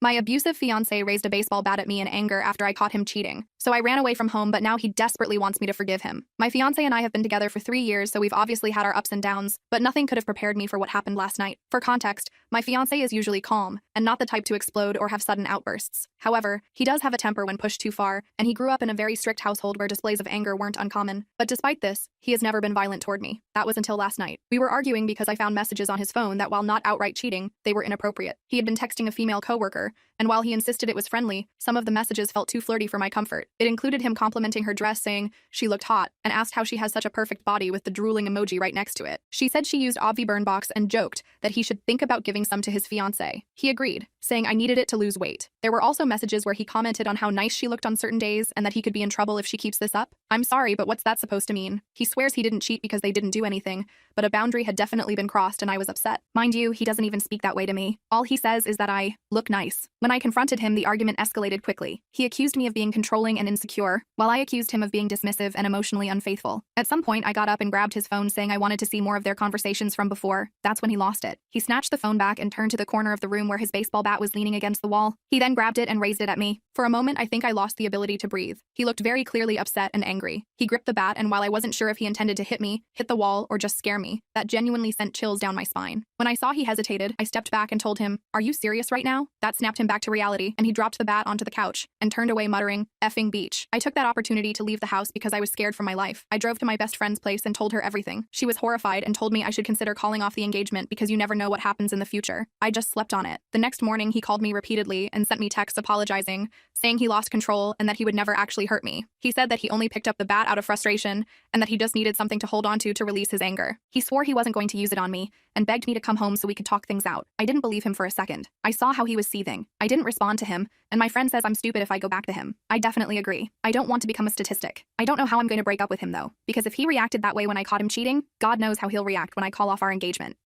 My abusive fiance raised a baseball bat at me in anger after I caught him cheating. So I ran away from home, but now he desperately wants me to forgive him. My fiance and I have been together for 3 years, so we've obviously had our ups and downs, but nothing could have prepared me for what happened last night. For context, my fiance is usually calm and not the type to explode or have sudden outbursts. However, he does have a temper when pushed too far, and he grew up in a very strict household where displays of anger weren't uncommon. But despite this, he has never been violent toward me. That was until last night. We were arguing because I found messages on his phone that, while not outright cheating, they were inappropriate. He had been texting a female coworker, and while he insisted it was friendly, some of the messages felt too flirty for my comfort. It included him complimenting her dress, saying she looked hot, and asked how she has such a perfect body with the drooling emoji right next to it. She said she used ABUSIVE burn box and joked that he should think about giving some to his fiancé. He agreed, saying I needed it to lose weight. There were also messages where he commented on how nice she looked on certain days and that he could be in trouble if she keeps this up. I'm sorry, but what's that supposed to mean? He swears he didn't cheat because they didn't do anything, but a boundary had definitely been crossed and I was upset. Mind you, he doesn't even speak that way to me. All he says is that I look nice. When I confronted him, the argument escalated quickly. He accused me of being controlling and insecure, while I accused him of being dismissive and emotionally unfaithful. At some point, I got up and grabbed his phone, saying I wanted to see more of their conversations from before. That's when he lost it. He snatched the phone back and turned to the corner of the room where his baseball bat was leaning against the wall. He then grabbed it and raised it at me. For a moment, I think I lost the ability to breathe. He looked very clearly upset and angry. He gripped the bat, and while I wasn't sure if he intended to hit me, hit the wall, or just scare me, that genuinely sent chills down my spine. When I saw he hesitated, I stepped back and told him, "Are you serious right now?" That snapped him back to reality, and he dropped the bat onto the couch and turned away, muttering, "Effing beach." I took that opportunity to leave the house because I was scared for my life. I drove to my best friend's place and told her everything. She was horrified and told me I should consider calling off the engagement because you never know what happens in the future. I just slept on it. The next morning, he called me repeatedly and sent me texts apologizing, saying he lost control and that he would never actually hurt me. He said that he only picked up the bat out of frustration and that he just needed something to hold on to release his anger. He swore he wasn't going to use it on me and begged me to come home so we could talk things out. I didn't believe him for a second. I saw how he was seething. I didn't respond to him, and my friend says I'm stupid if I go back to him. I definitely agree. I don't want to become a statistic. I don't know how I'm going to break up with him though, because if he reacted that way when I caught him cheating, God knows how he'll react when I call off our engagement.